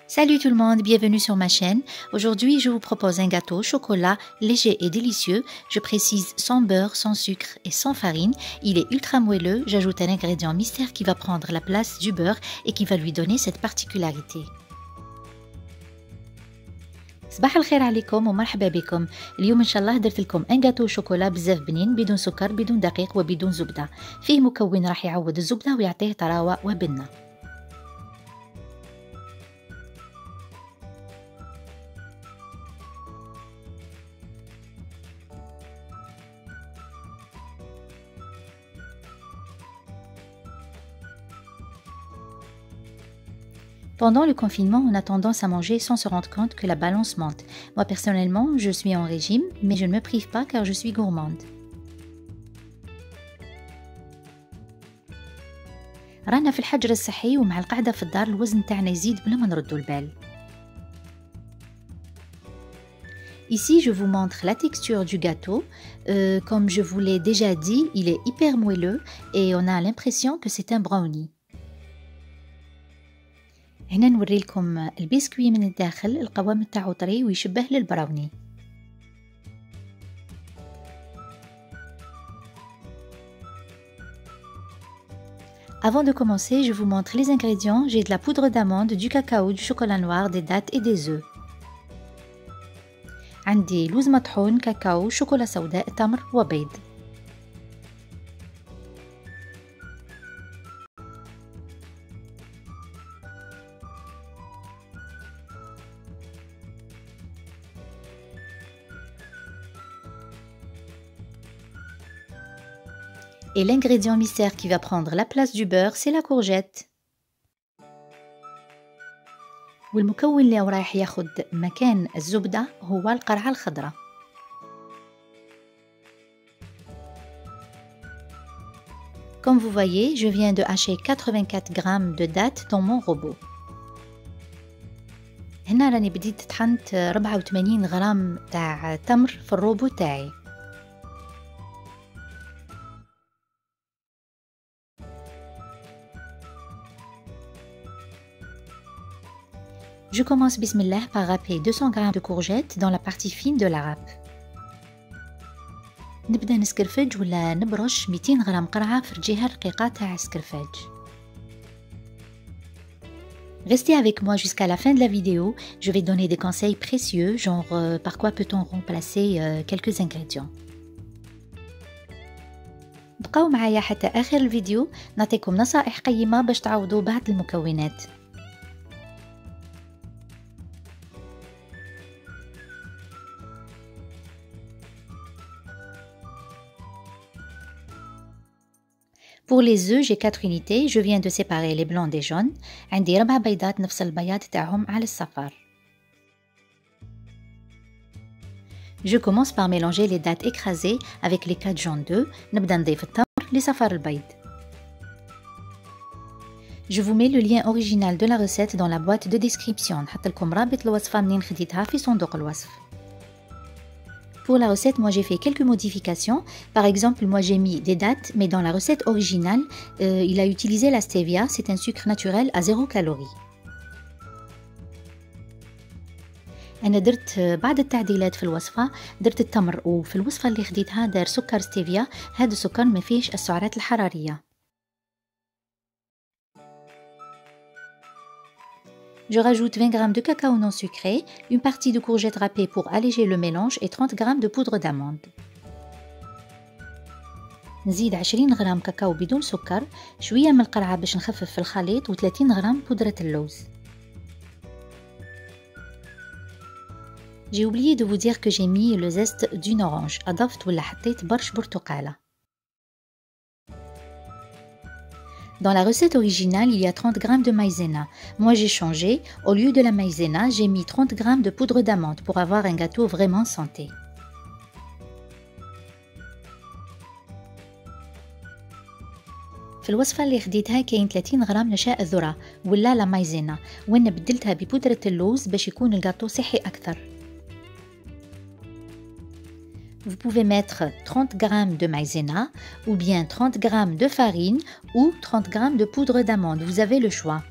Salut tout le monde, bienvenue sur ma chaîne. Aujourd'hui, je vous propose un gâteau au chocolat léger et délicieux. Je précise sans beurre, sans sucre et sans farine. Il est ultra moelleux. J'ajoute un ingrédient mystère qui va prendre la place du beurre et qui va lui donner cette particularité. صباح الخير عليكم ومرحبا بكم. اليوم ان شاء الله درت لكم ان جاتو شوكولا بزاف بنين بدون سكر بدون دقيق وبدون زبدة. فيه مكون راح يعوض الزبدة ويعطيه طراوة وبنة. Pendant le confinement, on a tendance à manger sans se rendre compte que la balance monte. Moi personnellement, je suis en régime, mais je ne me prive pas car je suis gourmande. رانا في الحجر الصحي ومع القعدة في الدار الوزن تاعنا يزيد بلا ما نردو البال. Ici, je vous montre la texture du gâteau. Comme je vous l'ai déjà dit, il est hyper moelleux et on a l'impression que c'est un brownie. هنا نوري لكم البسكوي من الداخل القوام تاعو طري ويشبه للبراوني. Avant de commencer, je vous montre les ingrédients. J'ai de la poudre d'amande, du cacao, du chocolat noir, des dattes et des œufs. عندي لوز مطحون، كاكاو، شوكولا سوداء، تمر وبيض. Et l'ingrédient mystère qui va prendre la place du beurre, c'est la courgette. والمكون اللي رايح ياخد مكان الزبدة هو القرعة الخضراء. Comme vous voyez, je viens de hacher 84 grammes de dattes dans mon robot. هنا راني بديت طحنت 84 غرام تاع تمر في الروبو تاعي. Je commence bismillah par râper 200 g de courgettes dans la partie fine de la râpe. نبدأ نسكرفج ولا نبرش 200 غرام قرعة في الجهة الرقيقة تاع السكرفاج. Restez avec moi jusqu'à la fin de la vidéo, je vais donner des conseils précieux, genre par quoi peut-on remplacer quelques ingrédients. بقاو معايا حتى آخر الفيديو نعطيكم نصائح قيمة باش تعوضوا بعض المكونات. Pour les œufs, j'ai 4 unités. Je viens de séparer les blancs des jaunes. عندي 4 بيضات نفس البياض تاعهم على الصفار. Je commence par mélanger les dattes écrasées avec les 4 jaunes d'œufs. نبدأ نضيف التمر لصفار البيض. Je vous mets le lien original de la recette dans la boîte de description. نحط لكم رابط الوصفة منين خديتها في صندوق الوصف. Pour la recette, moi j'ai fait quelques modifications. Par exemple, moi j'ai mis des dattes, mais dans la recette originale, il a utilisé la stevia. C'est un sucre naturel à 0 calories. أنا درت بعض التعديلات في الوصفة. درت التمر وفي الوصفة اللي خديتها دار سكر ستيفيا. هذا السكر ما فيهش السعرات الحرارية. Je rajoute 20 g de cacao non sucré, une partie de courgette râpée pour alléger le mélange et 30 g de poudre d'amande. نزيد 20 غرام كاكاو بدون سكر، شوية من القرعة باش نخفف في الخليط و30 غرام بودرة اللوز. J'ai oublié de vous dire que j'ai mis le zeste d'une orange. أضفت ولا حطيت برش برتقالة. Dans la recette originale, il y a 30 g de maïzena. Moi, j'ai changé. Au lieu de la maïzena, j'ai mis 30 g de poudre d'amande pour avoir un gâteau vraiment santé. في الوصفة اللي خديتها كاين 30 غرام نشاء الذرة ولا لا مايزينا، وانا بدلتها ببودرة اللوز باش يكون الجاتو صحي أكثر. Vous pouvez mettre 30 g de maïzena ou bien 30 g de farine ou 30 g de poudre d'amande. Vous avez le choix.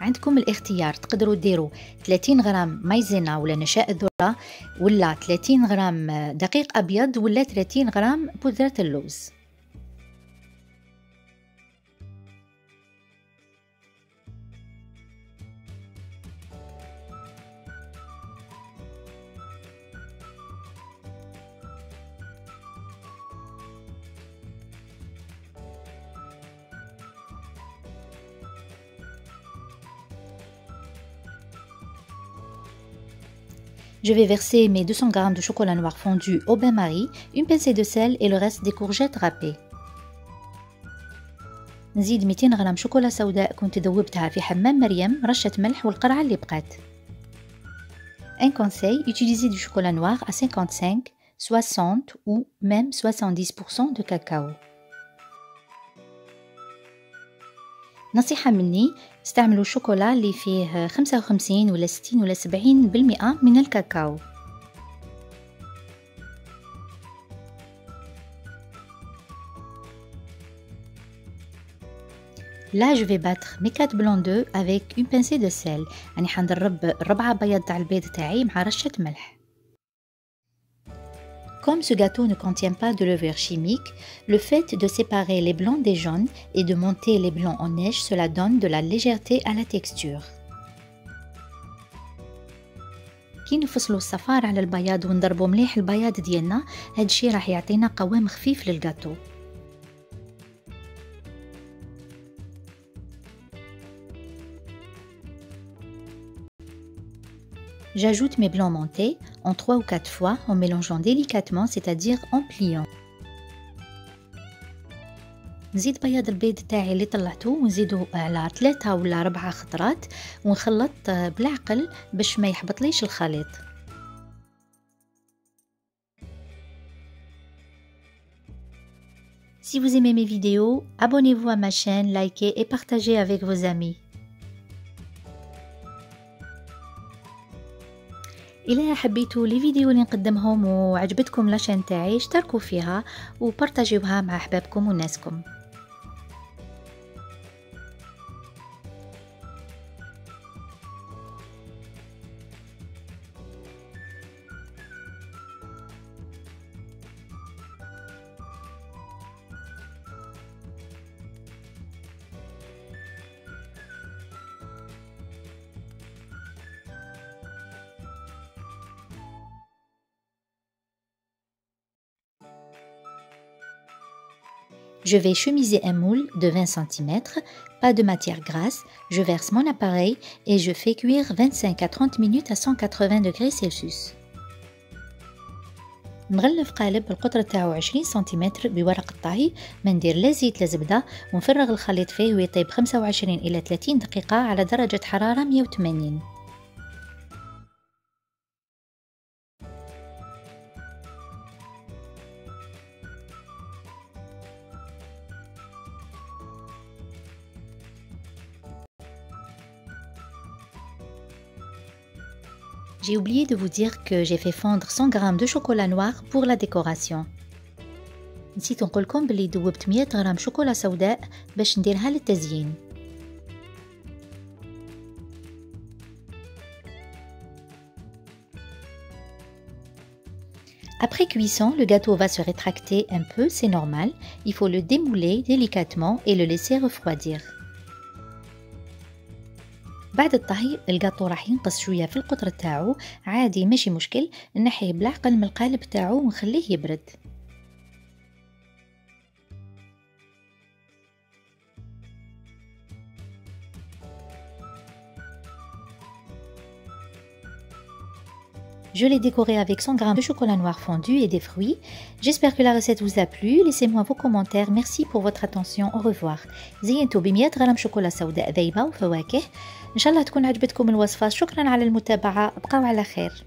عندكم الاختيار، تقدروا ديروا 30 غرام مايزينا ولا نشاء الذرة، ولا 30 غرام دقيق أبيض، ولا 30 غرام بودرة اللوز. Je vais verser mes 200 g de chocolat noir fondu au bain-marie, une pincée de sel et le reste des courgettes râpées. نزيد 200 غرام شوكولا سوداء كنت ذوبتها في حمام مريم، رشة ملح والقرعة اللي بقات. Un conseil, utilisez du chocolat noir à 55, 60 ou même 70% de cacao. نصيحة مني، استعملوا شوكولا اللي فيه 55 ولا 60 ولا 70% من الكاكاو. Là, je vais battre mes 4 blancs d'œufs avec une pincée de sel. يعني حنضرب ربعة بيض تاع البيض تاعي مع رشة ملح. Comme ce gâteau ne contient pas de levure chimique, le fait de séparer les blancs des jaunes et de monter les blancs en neige, cela donne de la légèreté à la texture. كي نفصلوا الصفار على البياض ونضربوا مليح البياض ديالنا، هاد الشي راح يعطينا قوام خفيف للغاتو. J'ajoute mes blancs montés en 3 ou 4 fois en mélangeant délicatement, c'est-à-dire en pliant. نزيد بياض البيض تاعي اللي طلعته ونزيدو على 3 ولا 4 خطرات ونخلط بالعقل باش ما يحبطليش الخليط. Si vous aimez mes vidéos, abonnez-vous à ma chaîne, likez et partagez avec vos amis. إلا حبيتوا لي فيديو اللي نقدمهم وعجبتكم لاشين تاعي، اشتركوا فيها وبارطاجيوها مع أحبابكم وناسكم. Je vais chemiser un moule de 20 cm, pas de matière grasse, je verse mon appareil et je fais cuire 25 à 30 minutes à 180 degrés Celsius. نغلف قالب القطر تاعو 20 سنتيمتر بورق الطهي، ما ندير لا زيت لا زبدة، ونفرغ الخليط فيه ويطيب 25 إلى 30 دقيقة على درجة حرارة 180. J'ai oublié de vous dire que j'ai fait fondre 100 g de chocolat noir pour la décoration. نسيت نقولكم بلي ذوبت 100 غرام شوكولا سوداء باش نديرها للتزيين. Après cuisson, le gâteau va se rétracter un peu, c'est normal. Il faut le démouler délicatement et le laisser refroidir. بعد الطهي الجاتو راح ينقص شويه في القطر تاعو، عادي ماشي مشكل، نحيه بالعقل من القالب تاعو ونخليه يبرد. Je l'ai décoré avec 100 g de chocolat noir fondu et des fruits. J'espère que la recette vous a plu. Laissez-moi vos commentaires. Merci pour votre attention. Au revoir. زينتو ب 100 غرام شوكولا سوداء ذايبة وفواكه. إن شاء الله تكون عجبتكم الوصفة. شكرا على المتابعة. ابقوا على خير.